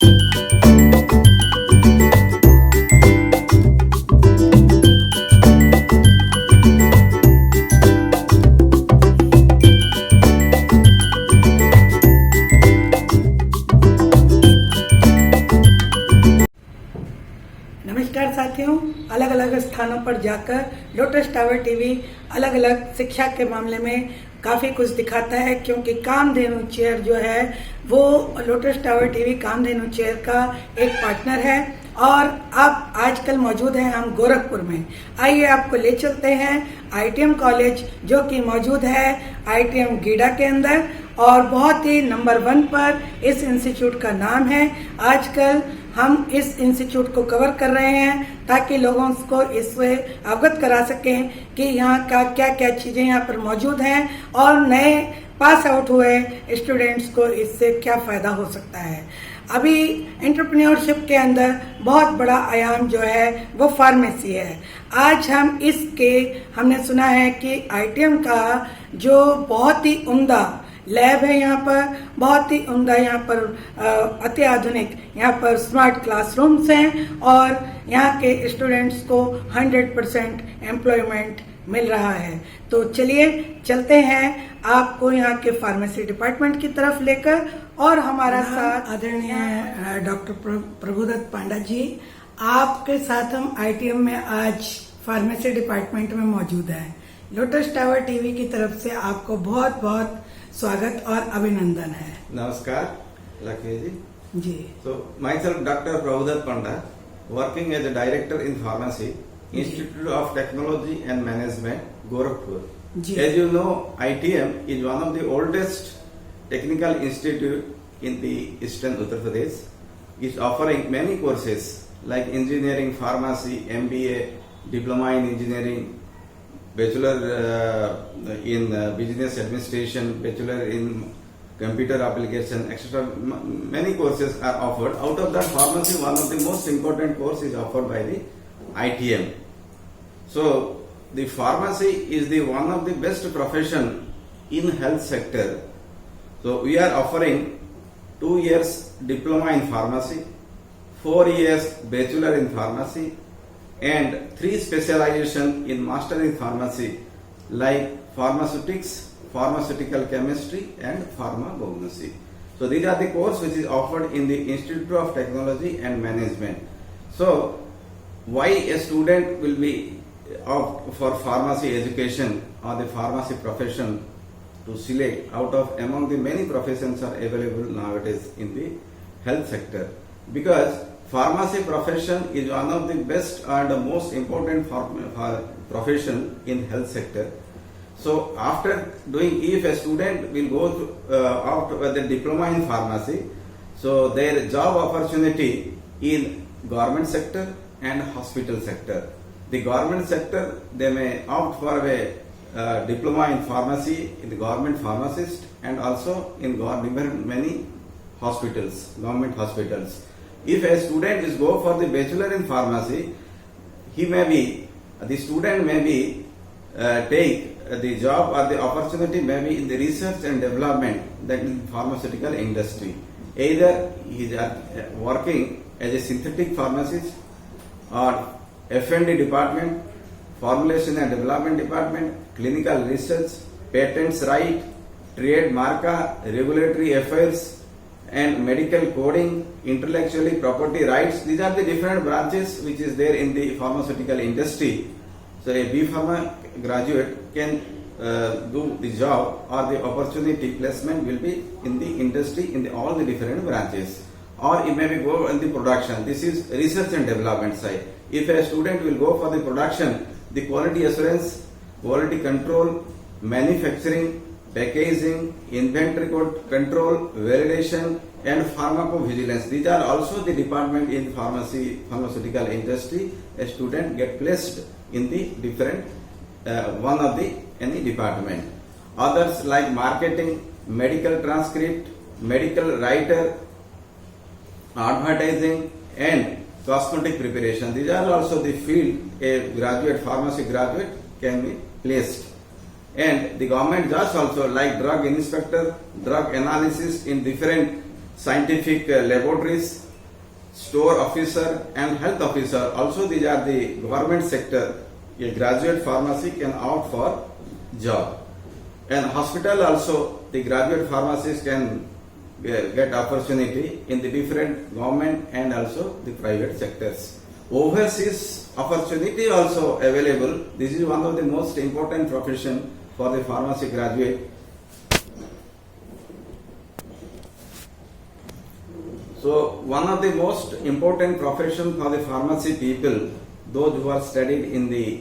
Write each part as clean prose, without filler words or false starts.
नमस्कार साथियों, अलग अलग स्थानों पर जाकर लोटस टावर टीवी अलग अलग शिक्षा के मामले में काफ़ी कुछ दिखाता है, क्योंकि कामधेनु चेयर जो है वो lotus tower TV Kamdhenu chair का एक पार्टनर है। और अब आजकल मौजूद हैं हम गोरखपुर में। आइए आपको ले चलते हैं आईटीएम कॉलेज, जो कि मौजूद है आईटीएम गीडा के अंदर और बहुत ही नंबर 1 पर इस इंस्टीट्यूट का नाम है। आजकल हम इस इंस्टीट्यूट को कवर कर रहे हैं ताकि लोगों को इससे अवगत करा सकें कि यहाँ का क्या क्या चीज़ें यहाँ पर मौजूद हैं और नए पास आउट हुए स्टूडेंट्स को इससे क्या फ़ायदा हो सकता है। अभी एंटरप्रेन्योरशिप के अंदर बहुत बड़ा आयाम जो है वो फार्मेसी है। आज हमने सुना है कि आईटीएम का जो बहुत ही उम्दा लैब है, यहाँ पर बहुत ही उम्दा, यहाँ पर अति आधुनिक यहाँ पर स्मार्ट क्लासरूम्स हैं और यहाँ के स्टूडेंट्स को 100% एम्प्लॉयमेंट मिल रहा है। तो चलिए चलते हैं आपको यहाँ के फार्मेसी डिपार्टमेंट की तरफ लेकर। और हमारा साथ आदरणीय डॉक्टर प्रभुदत्त पांडा जी, आपके साथ हम आईटीएम में आज फार्मेसी डिपार्टमेंट में मौजूद हैं। लोटस टावर टीवी की तरफ से आपको बहुत बहुत स्वागत और अभिनंदन है। नमस्कार Lakshmi ji. So myself Dr. Prabhudat Panda, working as a director in pharmacy, Institute of Technology and Management, Gorakhpur. As you know, ITM is one of the oldest technical institute in the eastern Uttar Pradesh. It's offering many courses like engineering, pharmacy, MBA, diploma in engineering, bachelor in business administration, bachelor in computer application, etc. Many courses are offered. Out of that, pharmacy, one of the most important course is offered by the ITM. So the pharmacy is the one of the best profession in health sector. So we are offering 2 years diploma in pharmacy, 4 years bachelor in pharmacy, and 3 specialization in master in pharmacy like pharmaceutics, pharmaceutical chemistry and pharmacognosy. So these are the courses which is offered in the Institute of Technology and Management. So why a student will be opt for pharmacy education or the pharmacy profession to select out of among the many professions are available nowadays in the health sector? Because pharmacy profession is one of the best and the most important profession in health sector. So after doing, if a student will go after the diploma in pharmacy, so their job opportunity in government sector and hospital sector. The government sector, they may opt for a diploma in pharmacy in the government pharmacist and also in many hospitals, government hospitals. If a student is go for the bachelor in pharmacy, the student may be take the job or the opportunity may be in the research and development, that in pharmaceutical industry. Either he is working as a synthetic pharmacist or F&D department, formulation and development department, clinical research, patents right, trade marka, regulatory affairs, and medical coding, intellectual property rights. These are the different branches which is there in the pharmaceutical industry. So a B Pharma graduate can do the job or the opportunity placement will be in the industry in all the different branches. Or it may be go in the production. This is research and development side. If a student will go for the production, the quality assurance, quality control, manufacturing, packaging, inventory control, validation and pharmacovigilance. These are also the department in pharmaceutical industry. A student get placed in the different one of the any department. Others like marketing, medical transcript, medical writer, advertising and cosmetic preparation. These are also the field a graduate, pharmacy graduate can be placed. And the government jobs also like drug inspector, drug analysis in different scientific laboratories, store officer and health officer. Also, these are the government sector. A graduate pharmacy can opt for job. And hospital also, the graduate pharmacist can get opportunity in the different government and also the private sectors. Overseas opportunity also available. This is one of the most important profession for the pharmacy graduate. So one of the most important profession for the pharmacy people, those who are studied in the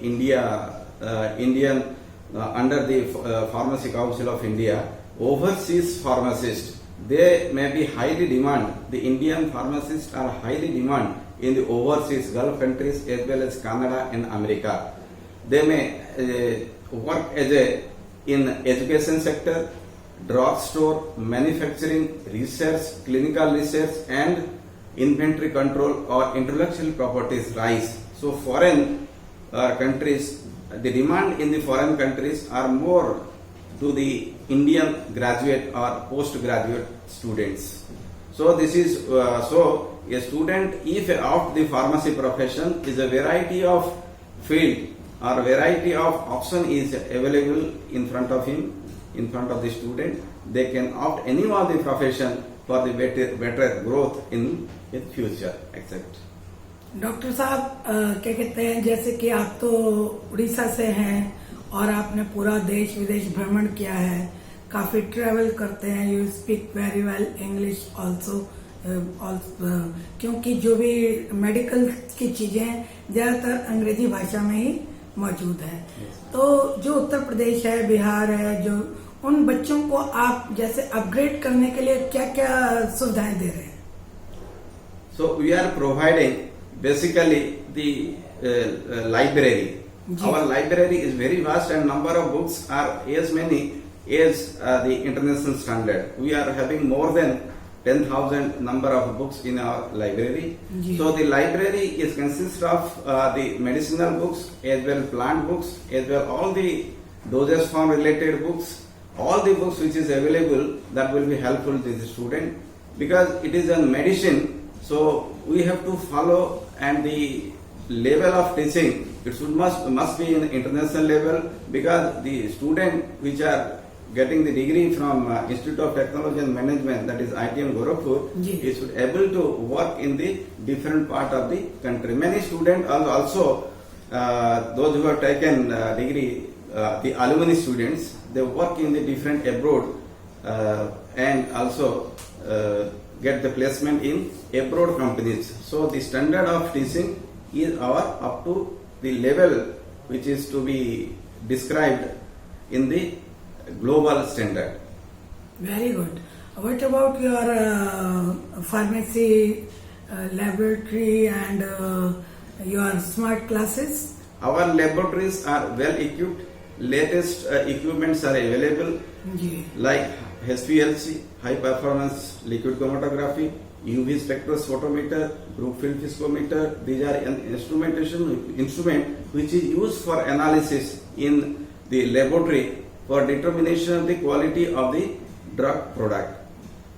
Indian under the Pharmacy Council of India, overseas pharmacists, they may be highly demand. The Indian pharmacists are highly demand in the overseas Gulf countries as well as Canada and America. They may work as in education sector, drugstore, manufacturing, research, clinical research, and inventory control or intellectual properties rights. So foreign countries, the demand in the foreign countries are more to the Indian graduate or postgraduate students. So this is so a student, if of the pharmacy profession, is a variety of field or variety of option is available in front of him, in front of the student. They can opt any of the profession for the better growth in future, etc. Doctor साहब क्या कहते हैं, जैसे कि आप तो उड़ीसा से हैं और आपने पूरा देश विदेश भ्रमण किया है, काफी ट्रैवल करते हैं, you speak very well English also, क्योंकि जो भी मेडिकल की चीजें ज्यादातर अंग्रेजी भाषा में ही मौजूद है. तो जो उत्तर प्रदेश है, बिहार है, जो उन बच्चों को आप जैसे अपग्रेड करने के लिए क्या क्या सुविधाएं दे रहे हैं? So we are providing basically the library. Our library is very vast and number of books are as many as the international standard. We are having more than 10,000 number of books in our library. So the library is consists of the medicinal books as well plant books as well all the dosage form related books, all the books which is available that will be helpful to the student, because it is a medicine. So we have to follow, and the level of teaching, it must be in international level, because the student which are getting the degree from Institute of Technology and Management, that is ITM Gorakhpur, is able to work in the different part of the country. Many students are also those who have taken degree, the alumni students, they work in the different abroad and also get the placement in abroad companies. So the standard of teaching is up to the level which is to be described in the global standard. Very good. What about your pharmacy laboratory and your smart classes? Our laboratories are well equipped. Latest equipments are available, like HPLC, high performance liquid chromatography, UV spectrophotometer, Brookfield fiscometer. These are an instrument which is used for analysis in the laboratory for determination of the quality of the drug product.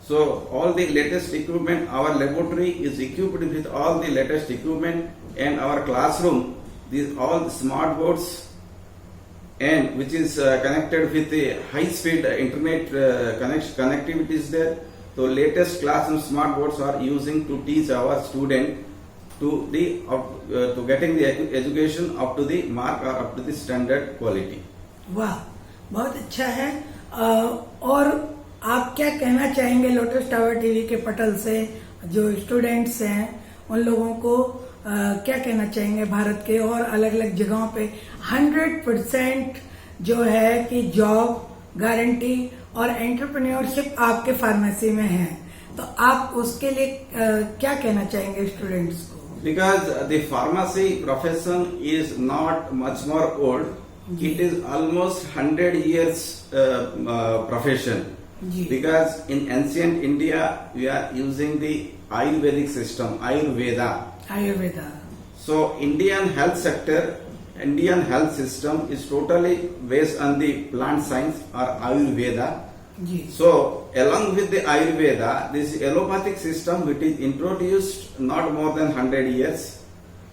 So all the latest equipment, our laboratory is equipped with all the latest equipment, and our classroom, these all the smart boards, and which is connected with the high-speed internet connectivity is there. So latest classroom smart boards are using to teach our student to the to getting the education up to the mark or up to the standard quality. वाह, बहुत अच्छा है. और आप क्या कहना चाहेंगे lotus tower TV के पटल से जो स्टूडेंट्स हैं उन लोगों को क्या कहना चाहेंगे भारत के और अलग अलग जगहों पे 100% जो है कि जॉब गारंटी और एंटरप्रेन्योरशिप आपके फार्मेसी में है, तो आप उसके लिए क्या कहना चाहेंगे स्टूडेंट्स को? Because the pharmacy profession is not much more old, it is almost 100 years profession. Because in ancient India we are using the Ayurvedic system, Ayurveda. So Indian health sector, Indian health system is totally based on the plant science or Ayurveda. जी. So, along with the Ayurveda, this allopathic system which is introduced not more than 100 years.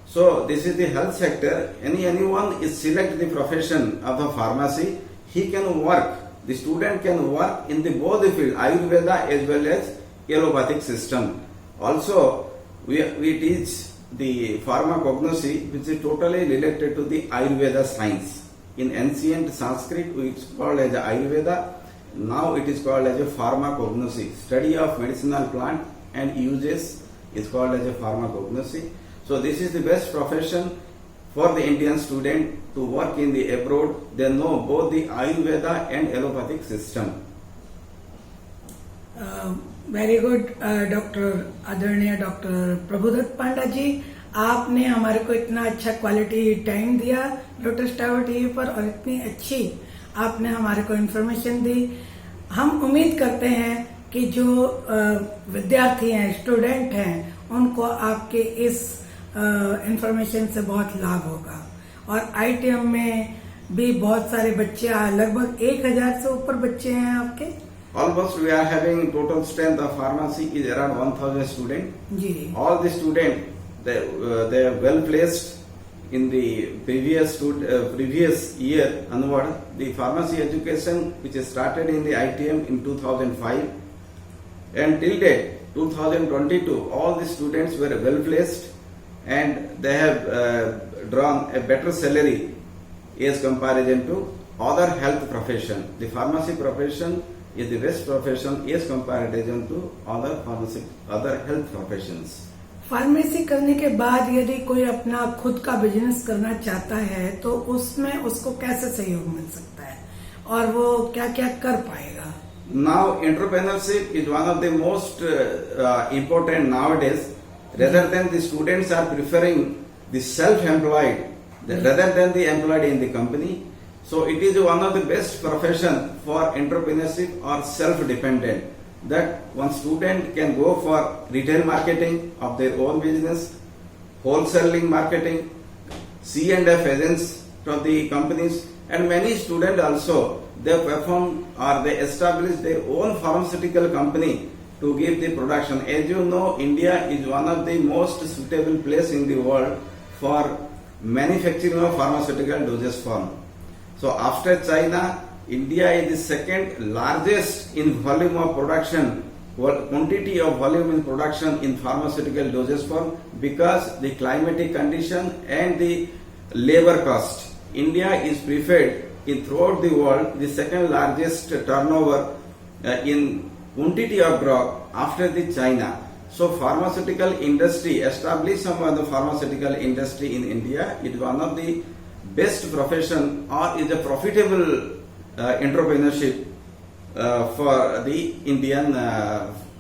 So, this is the health sector. Anyone is select the profession of the pharmacy, he can work. The student can work in the both the field, Ayurveda as well as allopathic system. Also, we teach the pharmacognosy, which is totally related to the Ayurveda science. In ancient Sanskrit, it's called as Ayurveda. Now it is called as a pharmacognosy. Study of medicinal plant and uses is called as a pharmacognosy. So this is the best profession for the Indian student to work in the abroad. They know both the Ayurveda and allopathic system. Very good doctor आदरणीय doctor Prabhudatt पांडा जी, आपने हमारे को इतना अच्छा quality time दिया lotus tower TV पर और इतनी अच्छी आपने हमारे को इन्फॉर्मेशन दी. हम उम्मीद करते हैं कि जो विद्यार्थी हैं, स्टूडेंट हैं, उनको आपके इस इन्फॉर्मेशन से बहुत लाभ होगा. और आईटीएम में भी बहुत सारे बच्चे, लगभग 1000 से ऊपर बच्चे हैं आपके. Almost we are having total strength of pharmacy is around 1000 students. जी. All the students they are well placed in the previous year onward. The pharmacy education which is started in the ITM in 2005 and till date 2022, all the students were well placed and they have drawn a better salary as comparison to other health profession. The pharmacy profession is the best profession as comparison to other health professions. Pharmacy करने के बाद यदि कोई अपना खुद का business करना चाहता है तो उसमें उसको कैसे सहयोग मिल सकता है और वो क्या क्या कर पाएगा? Now entrepreneurship is one of the most important nowadays. Rather than the students are preferring the self-employed rather than the employed in the company. So it is one of the best profession for entrepreneurship or self-dependent, that one student can go for retail marketing of their own business, wholesaling marketing, C&F agents from the companies, and many students also they perform or they establish their own pharmaceutical company to give the production. As you know, India is one of the most suitable place in the world for manufacturing of pharmaceutical dosage form. So after China, India is the second largest in volume of production, quantity of volume in production in pharmaceutical dosage form, because the climatic condition and the labor cost. India is preferred in throughout the world the second largest turnover in quantity of drug after the China. So pharmaceutical industry, establish some of the pharmaceutical industry in India is one of the best profession or is a profitable entrepreneurship for the Indian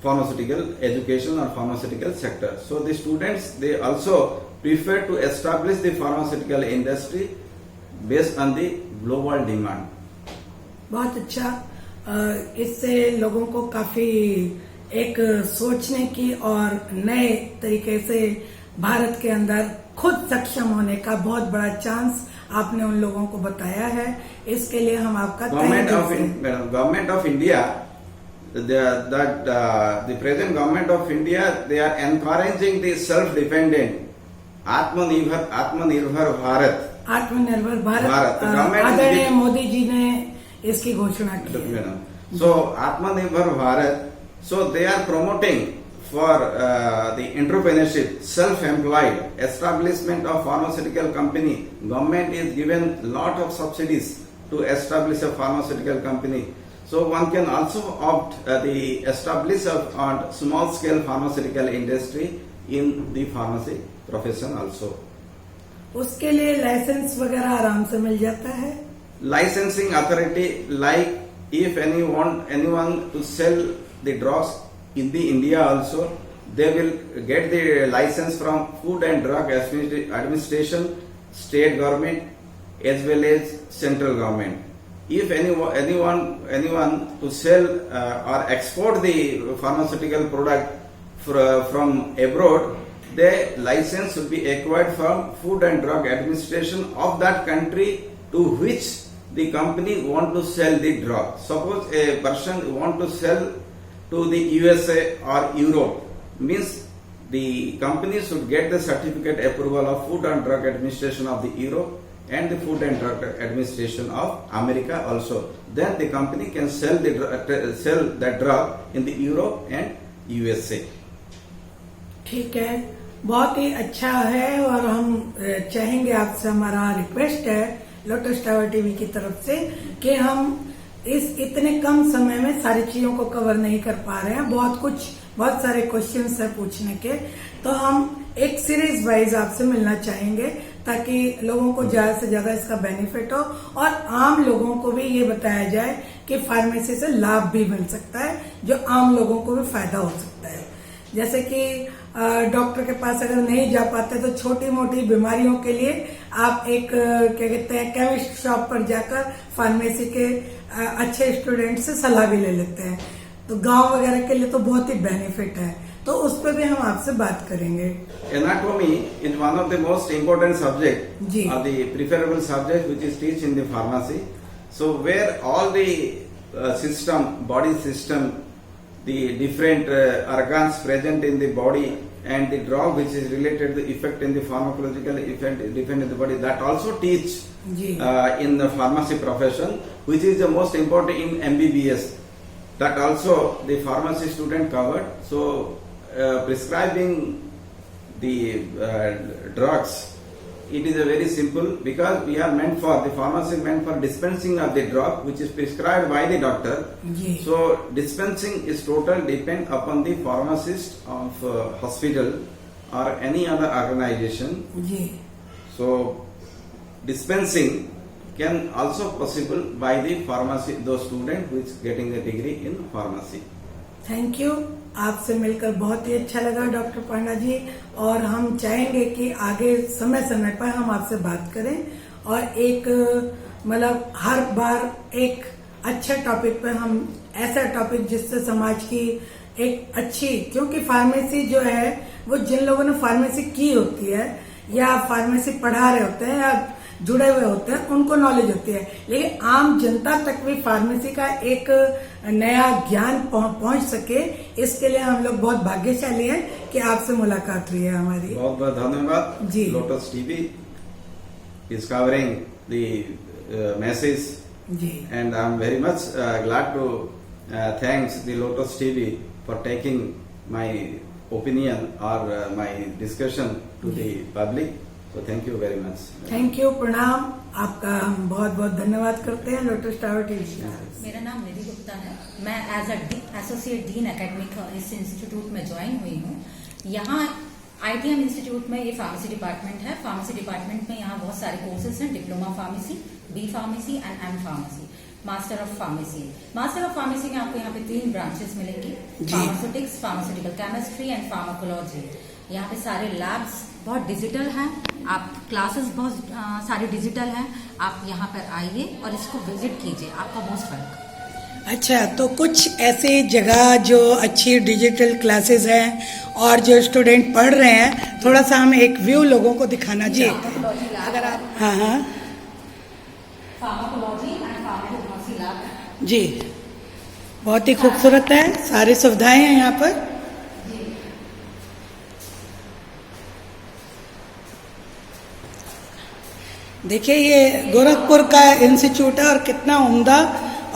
pharmaceutical education or pharmaceutical sector. So the students, they also prefer to establish the pharmaceutical industry based on the global demand. बहुत अच्छा. इससे लोगों को काफी एक सोचने की और नए तरीके से भारत के अंदर खुद सक्षम होने का बहुत बड़ा चांस आपने उन लोगों को बताया है. इसके लिए हम आपका government of India, the present government of India, they are encouraging the self-dependent आत्मनिर्भर भारत. आत्मनिर्भर भारत आदरणीय मोदी जी ने इसकी घोषणा की. So आत्मनिर्भर Bharat, so they are promoting for the entrepreneurship, self-employed, establishment of pharmaceutical company. Government is given lot of subsidies to establish a pharmaceutical company. So one can also opt the establish on small scale pharmaceutical industry in the pharmacy profession also. उसके लिए licence वगैरह आराम से मिल जाता है. Licensing authority, like if anyone to sell the drugs in the India also, they will get the license from Food and Drug Administration, state government as well as central government. If anyone to sell or export the pharmaceutical product from abroad, the license should be acquired from Food and Drug Administration of that country to which the company want to sell the drug. Suppose a person want to sell to the USA or Europe, means the company should get the certificate approval of Food and Drug Administration of the Europe and the Food and Drug Administration of America also. Then the company can sell the drug in the Europe and USA. ठीक है, बहुत ही अच्छा है और हम चाहेंगे आपसे, हमारा रिक्वेस्ट है लोटस टावर टीवी की तरफ से कि हम इस इतने कम समय में सारी चीजों को कवर नहीं कर पा रहे हैं। बहुत सारे क्वेश्चंस है पूछने के, तो हम एक सीरीज वाइज आपसे मिलना चाहेंगे ताकि लोगों को ज्यादा से ज्यादा इसका बेनिफिट हो और आम लोगों को भी ये बताया जाए कि फार्मेसी से लाभ भी मिल सकता है, जो आम लोगों को भी फायदा हो सकता है। जैसे कि डॉक्टर के पास अगर नहीं जा पाते तो छोटी मोटी बीमारियों के लिए आप एक क्या कहते हैं केमिस्ट शॉप पर जाकर फार्मेसी के अच्छे स्टूडेंट से सलाह भी ले लेते हैं, तो गांव वगैरह के लिए तो बहुत ही बेनिफिट है, तो उस पर भी हम आपसे बात करेंगे। Anatomy is one of the most important subject, जी, or the preferable subject which is teach in the pharmacy. So where all the body system, the different organs present in the body and the drug which is related to the effect in the pharmacological effect different in the body, that also teach in the pharmacy profession, which is the most important in MBBS. That also the pharmacy student covered. So prescribing the drugs, it is a very simple, because we are meant for, the pharmacy meant for dispensing of the drug which is prescribed by the doctor. So dispensing is total depend upon the pharmacist of hospital or any other organization. So dispensing can also possible by the pharmacy, those student who is getting a degree in pharmacy. Thank you, आपसे मिलकर बहुत ही अच्छा लगा doctor पांडा जी, और हम चाहेंगे कि आगे समय समय पर हम आपसे बात करें और एक मतलब हर बार एक अच्छे टॉपिक पर हम, ऐसा टॉपिक जिससे समाज की एक अच्छी, क्योंकि फार्मेसी जो है वो जिन लोगों ने फार्मेसी की होती है या फार्मेसी पढ़ा रहे होते हैं या जुड़े हुए होते हैं उनको नॉलेज होती है, लेकिन आम जनता तक भी फार्मेसी का एक नया ज्ञान पहुंच सके, इसके लिए हम लोग बहुत भाग्यशाली हैं कि आपसे मुलाकात हुई है हमारी। बहुत बहुत धन्यवाद जी। Lotus TV is covering the message जी, and I am very much glad to thanks the Lotus TV for taking my opinion or my discussion to the public. So thank you very much. Thank you, प्रणाम, आपका हम बहुत बहुत धन्यवाद करते हैं lotus tower TV. मेरा नाम निधि गुप्ता है, मैं एज एसोसिएट डीन एकेडमिक इस इंस्टीट्यूट में ज्वाइन हुई हूँ। यहाँ ITM इंस्टीट्यूट में ये फार्मेसी डिपार्टमेंट है। फार्मेसी डिपार्टमेंट में यहाँ बहुत सारे कोर्सेज हैं, diploma pharmacy, B pharmacy and M pharmacy, master of pharmacy. Master of pharmacy में आपको यहाँ पे 3 ब्रांचेस मिलेंगी, pharmaceutics, pharmaceutical chemistry and pharmacology. यहाँ पे सारे लैब्स बहुत डिजिटल हैं, आप क्लासेस बहुत सारी डिजिटल हैं, आप यहाँ पर आइए और इसको विजिट कीजिए, आपका मोस्ट वेलकम। अच्छा, तो कुछ ऐसी जगह जो अच्छी डिजिटल क्लासेस हैं और जो स्टूडेंट पढ़ रहे हैं, थोड़ा सा हमें एक व्यू लोगों को दिखाना जी, अगर आप। हाँ, फार्माकोलॉजी एंड फार्माकोलॉजी लैब जी, बहुत ही खूबसूरत है, सारी सुविधाएं हैं यहाँ पर। देखिए ये गोरखपुर का इंस्टीट्यूट है और कितना उम्दा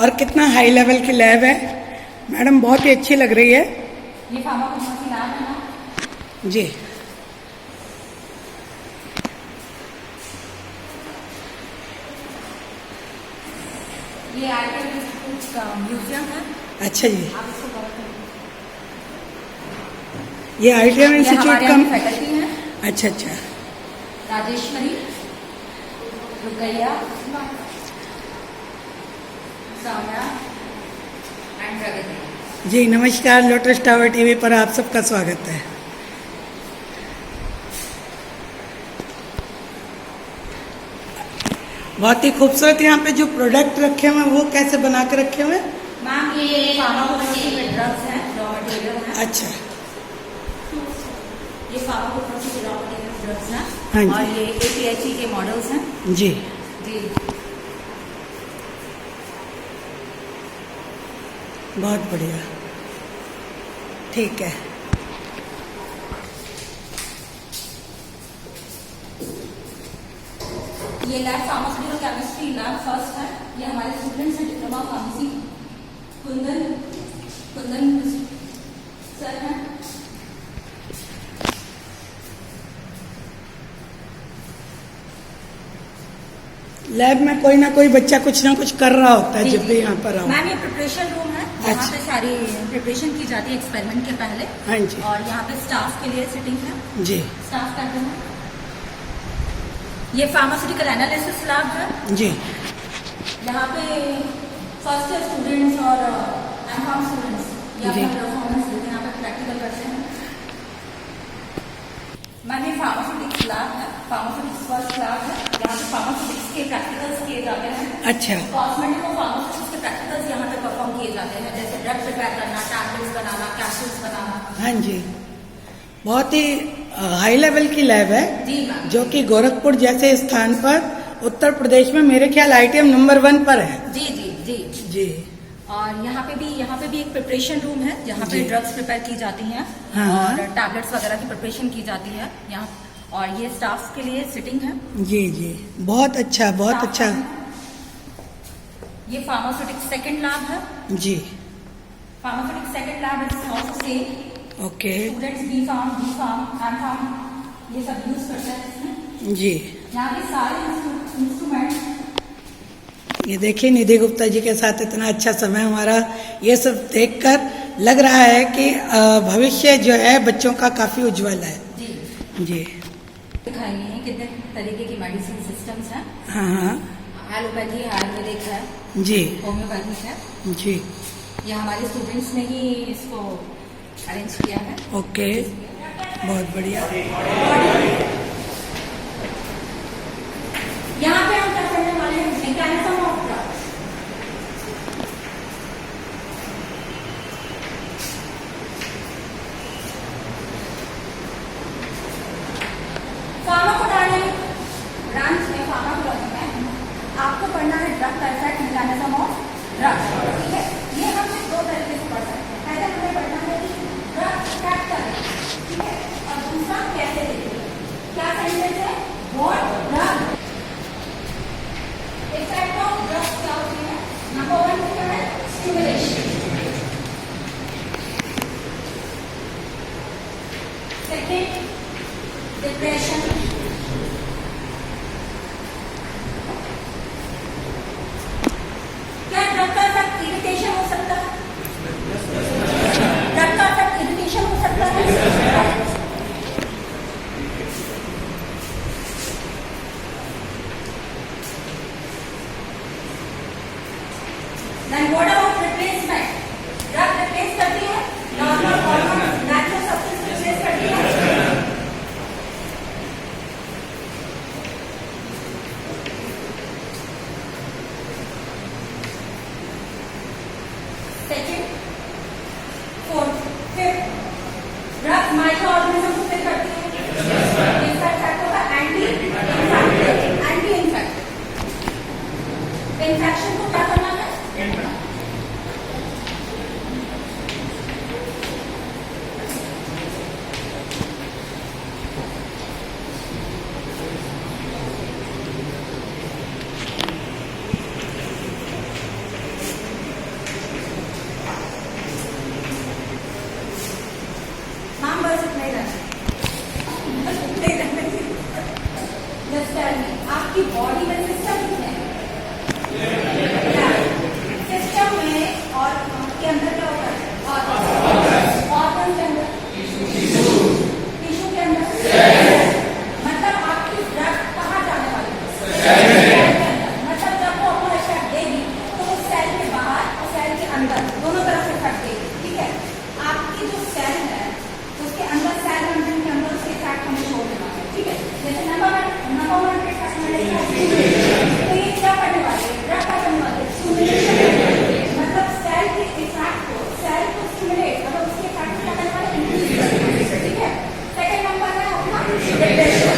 और कितना हाई लेवल की लैब है। मैडम बहुत ही अच्छी लग रही है। ये फार्माकोलॉजी लैब है ना जी। ये ITM इंस्टीट्यूट का म्यूजियम है। अच्छा जी, आप इसको ये ITM इंस्टीट्यूट का फैकल्टी है। अच्छा अच्छा, राजेश्वरी, रुकैया, सामरा एंड प्रगति। जी नमस्कार, लोटस टावर टीवी पर आप सबका स्वागत है। बहुत ही खूबसूरत यहाँ पे जो प्रोडक्ट रखे हुए हैं वो कैसे बना के रखे हुए हैं? मैम ये फार्माकोलॉजी के ड्रग्स हैं, रॉ मटेरियल है। अच्छा, ये फार्माकोलॉजी के रॉ मटेरियल ड्रग्स हैं। हाँ जी। और ये APHE के मॉडल्स हैं। जी जी। बहुत बढ़िया, ठीक है। ये lab pharmaceutical chemistry lab first है। ये हमारे स्टूडेंट्स हैं डिप्लोमा फार्मेसी, कुंदन सर हैं। लैब में कोई ना कोई बच्चा कुछ ना कुछ कर रहा होता है जी, जब भी यहाँ पर आओ। मैम ये प्रिपरेशन रूम है, यहाँ अच्छा। पे सारी प्रिपरेशन की जाती है एक्सपेरिमेंट के पहले। हाँ जी और यहाँ पे स्टाफ के लिए सिटिंग है, जी स्टाफ करते हैं। ये फार्मास्यूटिकल एनालिसिस लैब है। जी यहाँ पे फर्स्ट ईयर स्टूडेंट्स और एमकॉम स्टूडेंट्स ये जी। अपना परफॉर्मेंस देते हैं, यहाँ पे प्रैक्टिकल करते हैं। मैम ये फार्मास्यूटिक्स लैब है, फार्मास्यूटिक्स फर्स्ट लैब है। यहाँ पे फार्मास्यूटिक्स के प्रैक्टिकल्स किए जाते हैं। अच्छा कॉस्मेटिक और फार्मास्यूटिक्स के प्रैक्टिकल्स यहाँ पे परफॉर्म किए जाते हैं, जैसे ड्रग प्रिपेयर करना, टैबलेट्स बनाना, कैप्सूल्स बनाना। हाँ जी, बहुत ही हाई लेवल की लैब है जी मैम। जो कि गोरखपुर जैसे स्थान पर उत्तर प्रदेश में मेरे ख्याल आईटीएम नंबर 1 पर है। जी जी जी जी और यहाँ पे भी एक प्रिपरेशन रूम है जहाँ पे जी। ड्रग्स प्रिपेयर की जाती हैं हाँ। और टैबलेट्स वगैरह की प्रिपरेशन की जाती है यहाँ। और ये स्टाफ के लिए सिटिंग है। जी जी, बहुत अच्छा, बहुत अच्छा। ये फार्मास्यूटिक्स सेकंड लैब है। जी pharmaceutics second lab is also same. Okay students B pharm, M ये सब यूज करते हैं इसमें। जी। यहाँ पे सारे इंस्ट्रूमेंट। ये देखिए निधि गुप्ता जी के साथ इतना अच्छा समय हमारा, ये सब देखकर लग रहा है कि भविष्य जो है बच्चों का काफी उज्जवल है। जी जी दिखाई हैं कितने तरीके की मेडिसिन सिस्टम्स हैं। हाँ हाँ एलोपैथी, आयुर्वेदिक है, जी होम्योपैथिक है। जी ये हमारे स्टूडेंट्स ने ही इसको अरेंज किया है। ओके, बहुत बढ़िया। यहाँ पे हम क्या करने वाले हैं, mechanism of drugs. Pharmacodynamic branch में, फार्माकोलॉजी में आपको पढ़ना है ड्रग का इफेक्ट, मैकेनिज्म ऑफ ड्रग्स। ठीक है, ये हम सिर्फ 2 तरीके से पढ़ सकते हैं। पहले हमें पढ़ना है कि ड्रग इफेक्ट क्या है, ठीक है, और दूसरा कैसे देखें। क्या सेंटेंस है, what drug effect of drugs क्या होती है। नंबर 1 क्या है, स्टिमुलेशन। Second, depression. क्या ड्रग का इफेक्ट इरिटेशन हो सकता है? ड्रग का इफेक्ट इरिटेशन हो सकता है। Then what about replacement? Drug replace करती है, normal hormone natural substance replace करती है। Second, fourth, fifth, drugs micro organism को फिर करती है। इसका इफेक्ट होगा एंटी इन्फेक्टिव। इन्फेक्शन को क्या करना है, हम बस इतना ही रहना है। आपकी बॉडी में सिस्टम कितने हैं? सिस्टम में और के अंदर क्या होता है, ऑर्गन के अंदर, टिश्यू के अंदर। मतलब आपकी ड्रग कहाँ जाने वाली है, मतलब जब वो अपना इफेक्ट देगी तो उस सेल के बाहर और सेल के अंदर दोनों तरफ इफेक्ट देगी। ठीक है, आपकी जो सेल है उसके अंदर, सेल मेम्ब्रेन के अंदर उसके इफेक्ट हमें छोड़ देना है। ठीक है, जैसे नंबर 1 तो ये क्या करने वाले हैं, ड्रग का करने वाले हैं, स्टिमुलेशन। मतलब सेल के इफेक्ट को, सेल को स्टिमुलेट, मतलब उसके इफेक्ट को क्या करने वाले हैं, इंक्रीज करने वाले हैं। ठीक है, सेकंड नंबर है अपना डिप्रेशन।